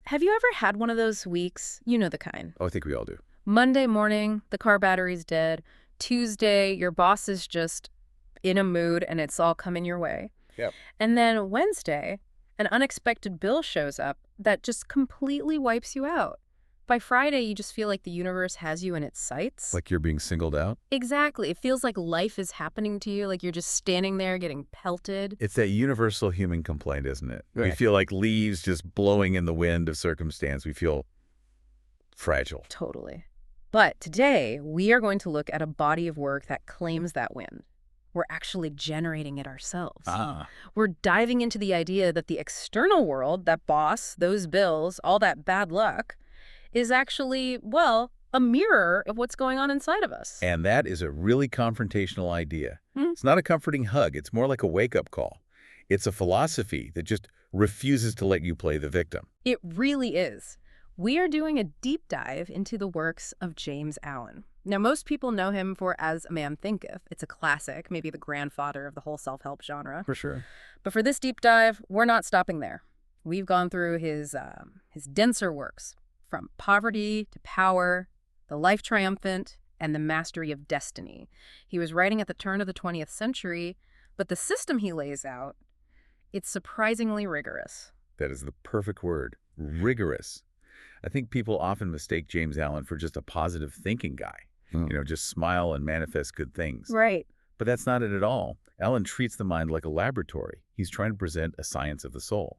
Have you ever had one of those weeks? You know the kind. Oh, I think we all do. Monday morning, the car battery's dead. Tuesday, your boss is just in a mood and it's all coming your way. Yep. And then Wednesday, an unexpected bill shows up that just completely wipes you out. By Friday, you just feel like the universe has you in its sights. Like you're being singled out? Exactly. It feels like life is happening to you, like you're just standing there getting pelted. It's that universal human complaint, isn't it? We Right. feel like leaves just blowing in the wind of circumstance. We feel fragile. Totally. But today, we are going to look at a body of work that claims that win. We're actually generating it ourselves. Ah. We're diving into the idea that the external world, that boss, those bills, all that bad luck, is actually, well, a mirror of what's going on inside of us. And that is a really confrontational idea. Hmm. It's not a comforting hug. It's more like a wake-up call. It's a philosophy that just refuses to let you play the victim. It really is. We are doing a deep dive into the works of James Allen. Now, most people know him for As a Man Thinketh. It's a classic, maybe the grandfather of the whole self-help genre. For sure. But for this deep dive, we're not stopping there. We've gone through his denser works, from Poverty to Power, The Life Triumphant, and The Mastery of Destiny. He was writing at the turn of the 20th century, but the system he lays out, it's surprisingly rigorous. That is the perfect word. Rigorous. I think people often mistake James Allen for just a positive thinking guy. Just smile and manifest good things. Right. But that's not it at all. Allen treats the mind like a laboratory. He's trying to present a science of the soul.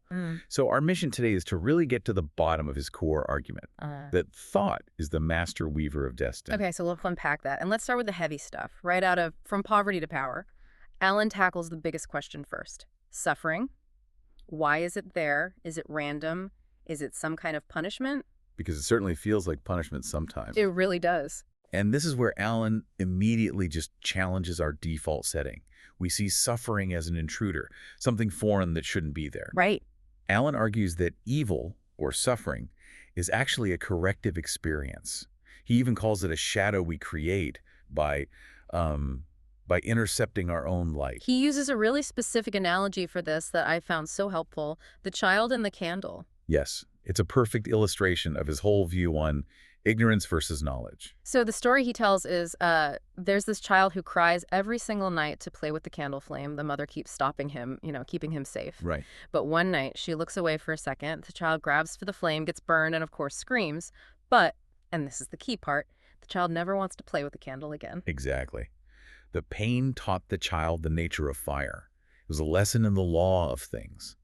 So our mission today is to really get to the bottom of his core argument, that thought is the master weaver of destiny. Okay, so let's unpack that. And let's start with the heavy stuff. Right out of From Poverty to Power, Allen tackles the biggest question first. Suffering. Why is it there? Is it random? Is it some kind of punishment? Because it certainly feels like punishment sometimes. It really does. And this is where Allen immediately just challenges our default setting. We see suffering as an intruder, something foreign that shouldn't be there. Right. Allen argues that evil, or suffering, is actually a corrective experience. He even calls it a shadow we create by intercepting our own light. He uses a really specific analogy for this that I found so helpful, the child and the candle. Yes, it's a perfect illustration of his whole view on ignorance versus knowledge. So the story he tells is there's this child who cries every single night to play with the candle flame. The mother keeps stopping him, keeping him safe. Right. But one night, she looks away for a second. The child grabs for the flame, gets burned, and of course screams. But, and this is the key part, the child never wants to play with the candle again. Exactly. The pain taught the child the nature of fire. It was a lesson in the law of things.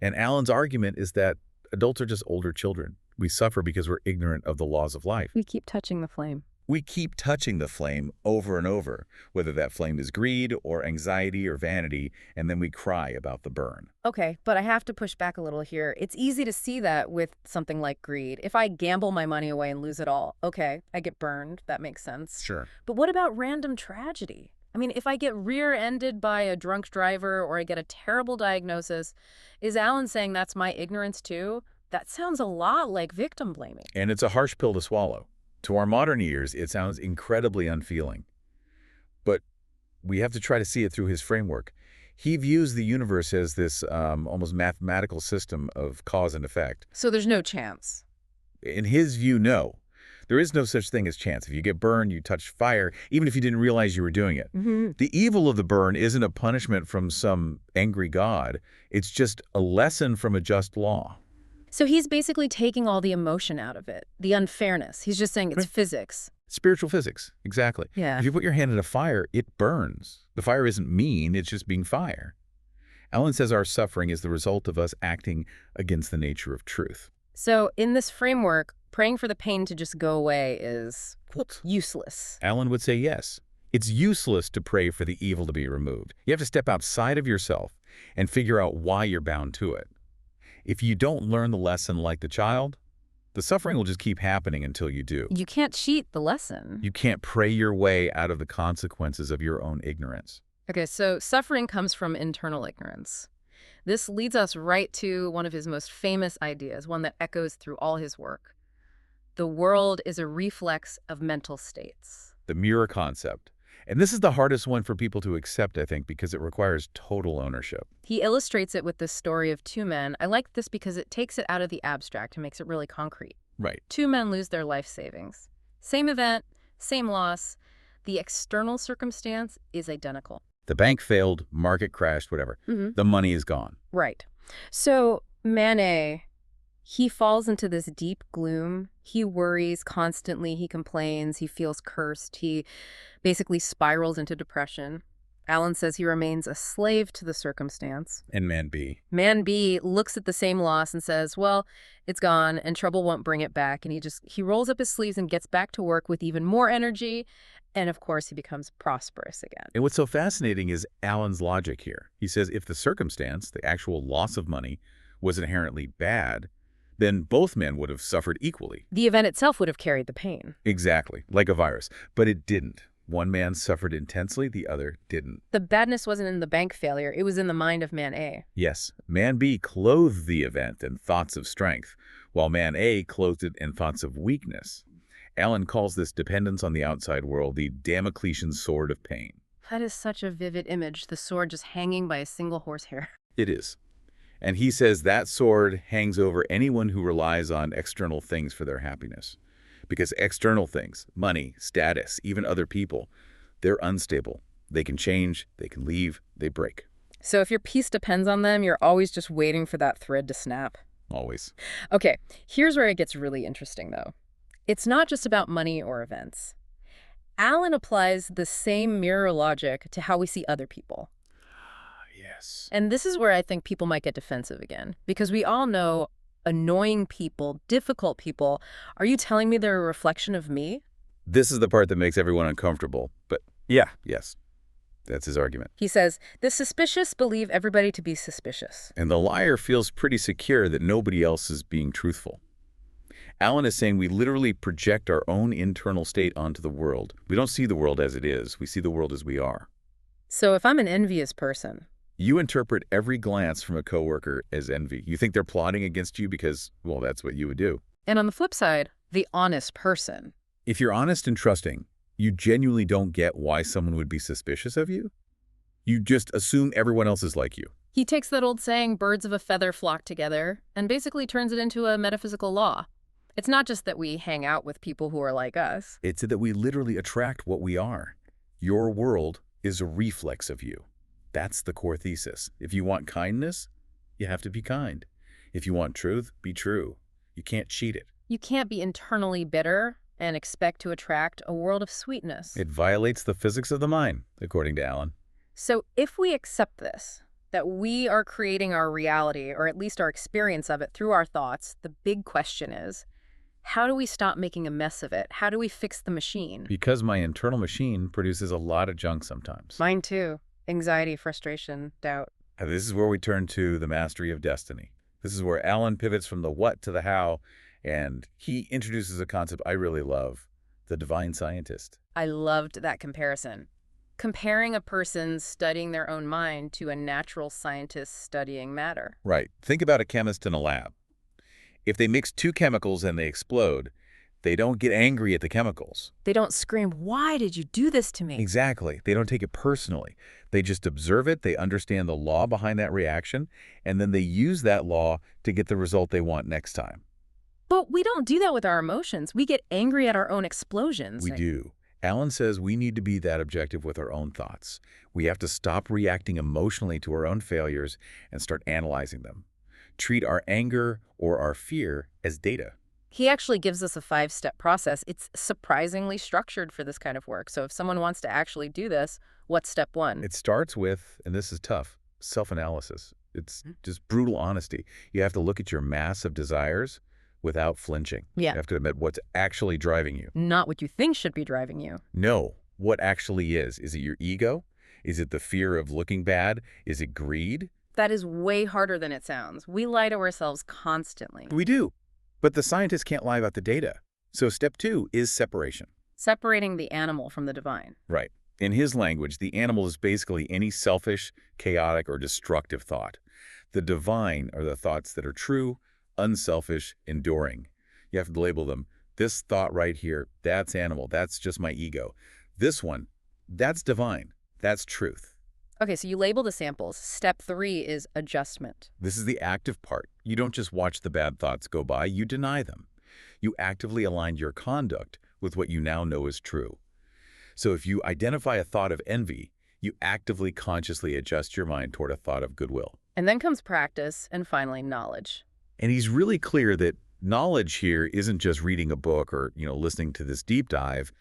And Allen's argument is that adults are just older children. We suffer because we're ignorant of the laws of life. We keep touching the flame. We keep touching the flame over and over, whether that flame is greed or anxiety or vanity, and then we cry about the burn. Okay, but I have to push back a little here. It's easy to see that with something like greed. If I gamble my money away and lose it all, okay, I get burned. That makes sense. Sure. But what about random tragedy? I mean, if I get rear-ended by a drunk driver or I get a terrible diagnosis, is Allen saying that's my ignorance too? That sounds a lot like victim blaming. And it's a harsh pill to swallow. To our modern ears, it sounds incredibly unfeeling. But we have to try to see it through his framework. He views the universe as this almost mathematical system of cause and effect. So there's no chance. In his view, no. There is no such thing as chance. If you get burned, you touch fire, even if you didn't realize you were doing it. The evil of the burn isn't a punishment from some angry god. It's just a lesson from a just law. So he's basically taking all the emotion out of it, the unfairness. He's just saying it's physics. Spiritual physics, exactly. Yeah. If you put your hand in a fire, it burns. The fire isn't mean, it's just being fire. Allen says our suffering is the result of us acting against the nature of truth. So in this framework, praying for the pain to just go away is useless. Allen would say yes. It's useless to pray for the evil to be removed. You have to step outside of yourself and figure out why you're bound to it. If you don't learn the lesson like the child, the suffering will just keep happening until you do. You can't cheat the lesson. You can't pray your way out of the consequences of your own ignorance. Okay, so suffering comes from internal ignorance. This leads us right to one of his most famous ideas, one that echoes through all his work. The world is a reflex of mental states. The mirror concept. And this is the hardest one for people to accept, I think, because it requires total ownership. He illustrates it with this story of two men. I like this because it takes it out of the abstract and makes it really concrete. Right. Two men lose their life savings. Same event, same loss. The external circumstance is identical. The bank failed, market crashed, whatever. The money is gone. Right. So man A, he falls into this deep gloom. He worries constantly. He complains. He feels cursed. He basically spirals into depression. Alan says he remains a slave to the circumstance. And man B. Man B looks at the same loss and says, well, it's gone and trouble won't bring it back. And he rolls up his sleeves and gets back to work with even more energy. And of course, he becomes prosperous again. And what's so fascinating is Alan's logic here. He says if the circumstance, the actual loss of money, was inherently bad, then both men would have suffered equally. The event itself would have carried the pain. Exactly, like a virus. But it didn't. One man suffered intensely, the other didn't. The badness wasn't in the bank failure. It was in the mind of man A. Yes, man B clothed the event in thoughts of strength, while man A clothed it in thoughts of weakness. Alan calls this dependence on the outside world the Damocletian sword of pain. That is such a vivid image, the sword just hanging by a single horsehair. It is. And he says that sword hangs over anyone who relies on external things for their happiness. Because external things, money, status, even other people, they're unstable. They can change, they can leave, they break. So if your peace depends on them, you're always just waiting for that thread to snap. Always. Okay, here's where it gets really interesting, though. It's not just about money or events. Alan applies the same mirror logic to how we see other people. Yes. And this is where I think people might get defensive again, because we all know annoying people, difficult people. Are you telling me they're a reflection of me? This is the part that makes everyone uncomfortable. But yeah, yes. That's his argument. He says, the suspicious believe everybody to be suspicious. And the liar feels pretty secure that nobody else is being truthful. Alan is saying we literally project our own internal state onto the world. We don't see the world as it is. We see the world as we are. So if I'm an envious person, you interpret every glance from a coworker as envy. You think they're plotting against you because, well, that's what you would do. And on the flip side, the honest person. If you're honest and trusting, you genuinely don't get why someone would be suspicious of you. You just assume everyone else is like you. He takes that old saying, birds of a feather flock together, and basically turns it into a metaphysical law. It's not just that we hang out with people who are like us. It's that we literally attract what we are. Your world is a reflex of you. That's the core thesis. If you want kindness, you have to be kind. If you want truth, be true. You can't cheat it. You can't be internally bitter and expect to attract a world of sweetness. It violates the physics of the mind, according to Alan. So if we accept this, that we are creating our reality, or at least our experience of it through our thoughts, the big question is, how do we stop making a mess of it? How do we fix the machine? Because my internal machine produces a lot of junk sometimes. Mine too. Anxiety, frustration, doubt. And this is where we turn to the mastery of destiny. This is where Alan pivots from the what to the how, and he introduces a concept I really love, the divine scientist. I loved that comparison. Comparing a person studying their own mind to a natural scientist studying matter. Right. Think about a chemist in a lab. If they mix two chemicals and they explode, they don't get angry at the chemicals. They don't scream, why did you do this to me? Exactly. They don't take it personally. They just observe it, they understand the law behind that reaction, and then they use that law to get the result they want next time. But we don't do that with our emotions. We get angry at our own explosions. We do. Alan says we need to be that objective with our own thoughts. We have to stop reacting emotionally to our own failures and start analyzing them. Treat our anger or our fear as data. He actually gives us a 5-step process. It's surprisingly structured for this kind of work. So if someone wants to actually do this, what's step 1? It starts with, and this is tough, self-analysis. It's just brutal honesty. You have to look at your mass of desires without flinching. Yeah. You have to admit what's actually driving you. Not what you think should be driving you. No, what actually is. Is it your ego? Is it the fear of looking bad? Is it greed? That is way harder than it sounds. We lie to ourselves constantly. We do. But the scientists can't lie about the data. So step 2 is separation. Separating the animal from the divine. Right. In his language, the animal is basically any selfish, chaotic, or destructive thought. The divine are the thoughts that are true, unselfish, enduring. You have to label them. This thought right here, that's animal. That's just my ego. This one, That's divine. That's truth. Okay, so you label the samples. Step 3 is adjustment. This is the active part. You don't just watch the bad thoughts go by, you deny them. You actively align your conduct with what you now know is true. So if you identify a thought of envy, you actively, consciously adjust your mind toward a thought of goodwill. And then comes practice, and finally, knowledge. And he's really clear that knowledge here isn't just reading a book or, listening to this deep dive.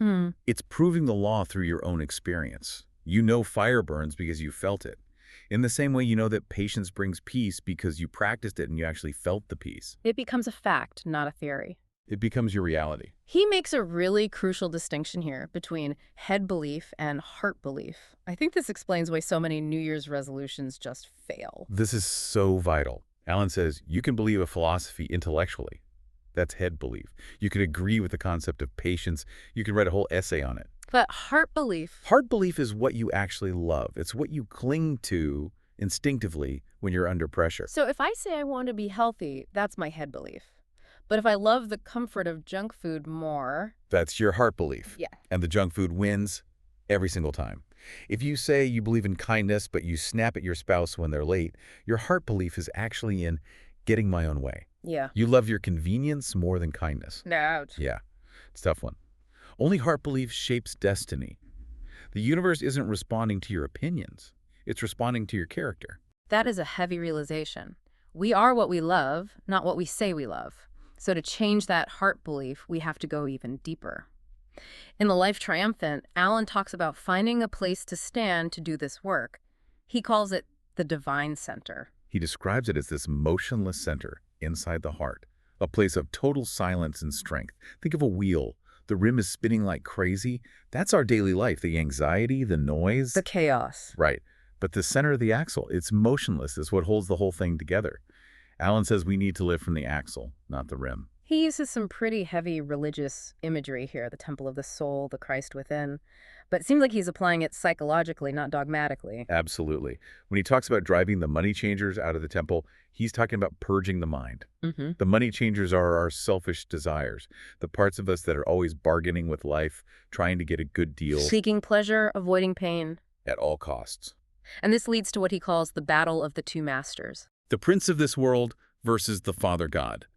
It's proving the law through your own experience. You know fire burns because you felt it. In the same way you know that patience brings peace because you practiced it and you actually felt the peace. It becomes a fact, not a theory. It becomes your reality. He makes a really crucial distinction here between head belief and heart belief. I think this explains why so many New Year's resolutions just fail. This is so vital. Alan says you can believe a philosophy intellectually. That's head belief. You can agree with the concept of patience. You can write a whole essay on it. But heart belief... Heart belief is what you actually love. It's what you cling to instinctively when you're under pressure. So if I say I want to be healthy, that's my head belief. But if I love the comfort of junk food more... That's your heart belief. Yeah. And the junk food wins every single time. If you say you believe in kindness, but you snap at your spouse when they're late, your heart belief is actually in getting my own way. Yeah. You love your convenience more than kindness. Ouch. Yeah, it's a tough one. Only heart belief shapes destiny. The universe isn't responding to your opinions. It's responding to your character. That is a heavy realization. We are what we love, not what we say we love. So to change that heart belief, we have to go even deeper. In The Life Triumphant, Alan talks about finding a place to stand to do this work. He calls it the divine center. He describes it as this motionless center inside the heart, a place of total silence and strength. Think of a wheel. The rim is spinning like crazy. That's our daily life, the anxiety, the noise. The chaos. Right. But the center of the axle, it's motionless, is what holds the whole thing together. Alan says we need to live from the axle, not the rim. He uses some pretty heavy religious imagery here, the temple of the soul, the Christ within. But it seems like he's applying it psychologically, not dogmatically. Absolutely. When he talks about driving the money changers out of the temple, he's talking about purging the mind. The money changers are our selfish desires, the parts of us that are always bargaining with life, trying to get a good deal. Seeking pleasure, avoiding pain. At all costs. And this leads to what he calls the battle of the two masters. The prince of this world versus the Father God.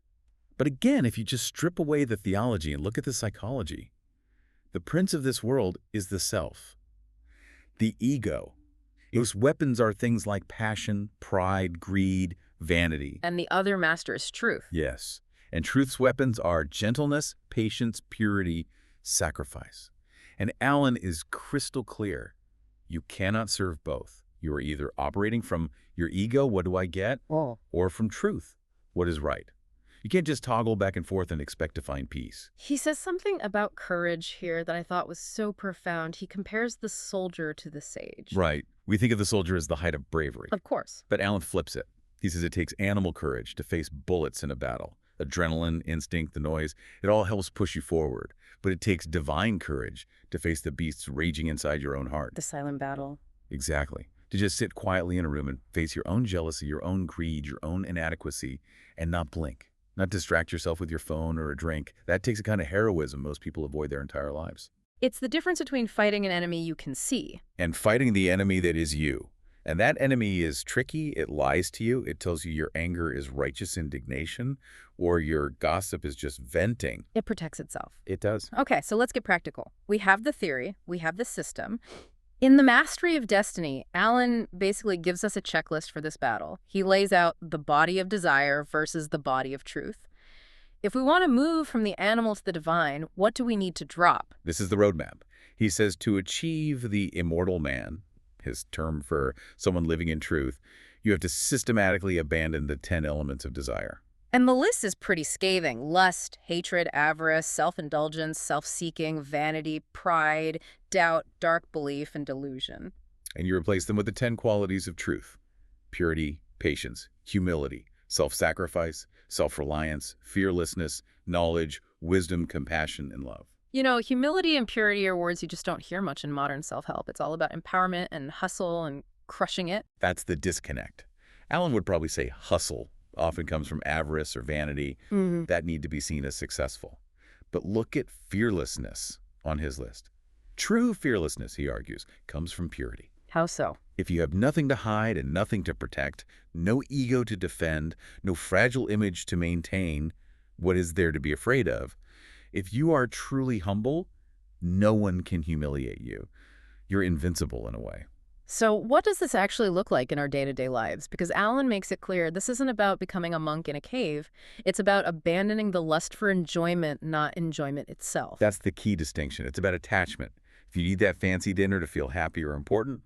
But again, if you just strip away the theology and look at the psychology, the prince of this world is the self, the ego. Those weapons are things like passion, pride, greed, vanity. And the other master is truth. Yes. And truth's weapons are gentleness, patience, purity, sacrifice. And Alan is crystal clear. You cannot serve both. You are either operating from your ego, what do I get? Or from truth, what is right. You can't just toggle back and forth and expect to find peace. He says something about courage here that I thought was so profound. He compares the soldier to the sage. Right. We think of the soldier as the height of bravery. Of course. But Alan flips it. He says it takes animal courage to face bullets in a battle. Adrenaline, instinct, the noise, it all helps push you forward. But it takes divine courage to face the beasts raging inside your own heart. The silent battle. Exactly. To just sit quietly in a room and face your own jealousy, your own greed, your own inadequacy, and not blink. Not distract yourself with your phone or a drink. That takes a kind of heroism most people avoid their entire lives. It's the difference between fighting an enemy you can see. And fighting the enemy that is you. And that enemy is tricky. It lies to you. It tells you your anger is righteous indignation or your gossip is just venting. It protects itself. It does. Okay, so let's get practical. We have the theory. We have the system. In The Mastery of Destiny, Alan basically gives us a checklist for this battle. He lays out the body of desire versus the body of truth. If we want to move from the animal to the divine, what do we need to drop? This is the roadmap. He says to achieve the immortal man, his term for someone living in truth, you have to systematically abandon the 10 elements of desire. And the list is pretty scathing. Lust, hatred, avarice, self-indulgence, self-seeking, vanity, pride, doubt, dark belief, and delusion. And you replace them with the 10 qualities of truth. Purity, patience, humility, self-sacrifice, self-reliance, fearlessness, knowledge, wisdom, compassion, and love. You know, humility and purity are words you just don't hear much in modern self-help. It's all about empowerment and hustle and crushing it. That's the disconnect. Alan would probably say hustle often comes from avarice or vanity that need to be seen as successful. But look at fearlessness on his list. True fearlessness, he argues, comes from purity. How so? If you have nothing to hide and nothing to protect, no ego to defend, no fragile image to maintain, what is there to be afraid of? If you are truly humble, no one can humiliate you. You're invincible in a way. So what does this actually look like in our day-to-day lives? Because Alan makes it clear this isn't about becoming a monk in a cave. It's about abandoning the lust for enjoyment, not enjoyment itself. That's the key distinction. It's about attachment. If you need that fancy dinner to feel happy or important,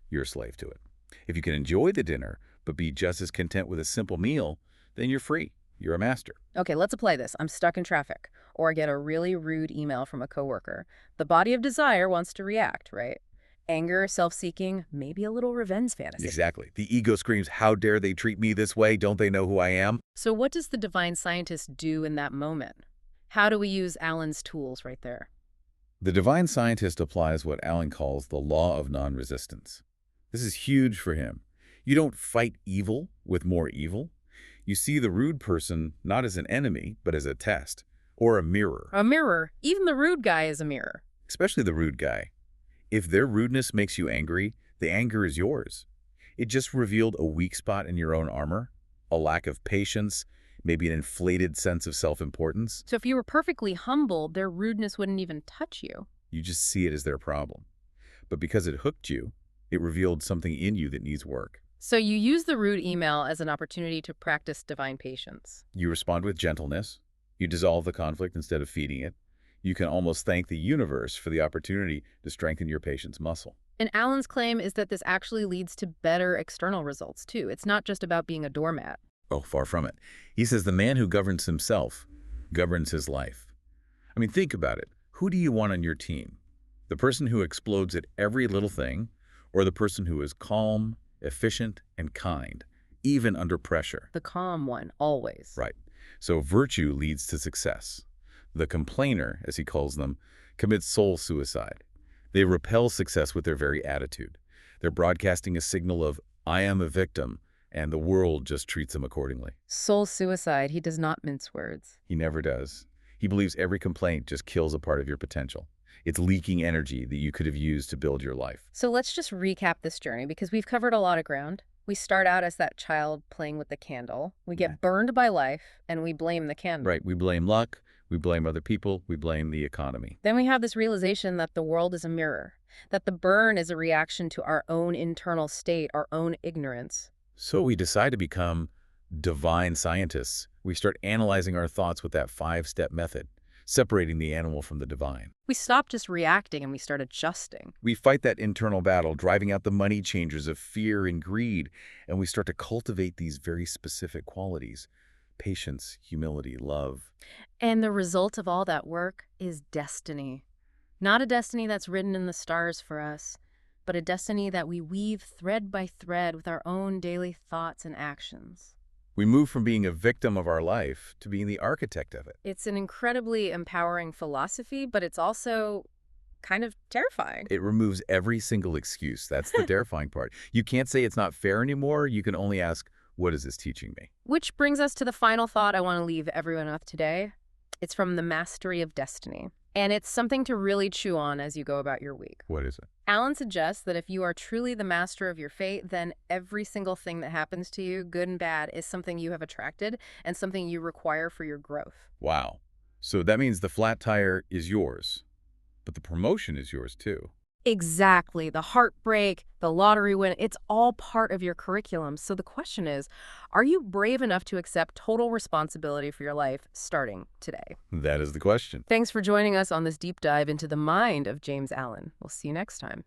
you're a slave to it. If you can enjoy the dinner, but be just as content with a simple meal, then you're free. You're a master. Okay, let's apply this. I'm stuck in traffic, or I get a really rude email from a coworker. The body of desire wants to react, right? Anger, self-seeking, maybe a little revenge fantasy. Exactly. The ego screams, how dare they treat me this way? Don't they know who I am? So what does the divine scientist do in that moment? How do we use Alan's tools right there? The divine scientist applies what Alan calls the law of non-resistance. This is huge for him. You don't fight evil with more evil. You see the rude person not as an enemy, but as a test or a mirror. A mirror. Even the rude guy is a mirror. Especially the rude guy. If their rudeness makes you angry, the anger is yours. It just revealed a weak spot in your own armor, a lack of patience, maybe an inflated sense of self-importance. So if you were perfectly humble, their rudeness wouldn't even touch you. You just see it as their problem. But because it hooked you, it revealed something in you that needs work. So you use the rude email as an opportunity to practice divine patience. You respond with gentleness. You dissolve the conflict instead of feeding it. You can almost thank the universe for the opportunity to strengthen your patience muscle. And Alan's claim is that this actually leads to better external results, too. It's not just about being a doormat. Oh, far from it. He says the man who governs himself governs his life. I mean, think about it. Who do you want on your team? The person who explodes at every little thing, or the person who is calm, efficient, and kind, even under pressure? The calm one, always. Right. So virtue leads to success. The complainer, as he calls them, commits soul suicide. They repel success with their very attitude. They're broadcasting a signal of, I am a victim, and the world just treats them accordingly. Soul suicide, he does not mince words. He never does. He believes every complaint just kills a part of your potential. It's leaking energy that you could have used to build your life. So let's just recap this journey, because we've covered a lot of ground. We start out as that child playing with the candle. We get burned by life, and we blame the candle. Right. We blame luck. We blame other people. We blame the economy. Then we have this realization that the world is a mirror, that the burn is a reaction to our own internal state, our own ignorance. So we decide to become divine scientists. We start analyzing our thoughts with that 5-step method, separating the animal from the divine. We stop just reacting and we start adjusting. We fight that internal battle, driving out the money changers of fear and greed, and we start to cultivate these very specific qualities: patience, humility, love. And the result of all that work is destiny. Not a destiny that's written in the stars for us, but a destiny that we weave thread by thread with our own daily thoughts and actions. We move from being a victim of our life to being the architect of it. It's an incredibly empowering philosophy, but it's also kind of terrifying. It removes every single excuse. That's the terrifying part. You can't say it's not fair anymore. You can only ask, what is this teaching me? Which brings us to the final thought I want to leave everyone with today. It's from The Mastery of Destiny. And it's something to really chew on as you go about your week. What is it? Alan suggests that if you are truly the master of your fate, then every single thing that happens to you, good and bad, is something you have attracted and something you require for your growth. Wow. So that means the flat tire is yours, but the promotion is yours too. Exactly. The heartbreak, the lottery win, it's all part of your curriculum. So the question is, are you brave enough to accept total responsibility for your life starting today? That is the question. Thanks for joining us on this deep dive into the mind of James Allen. We'll see you next time.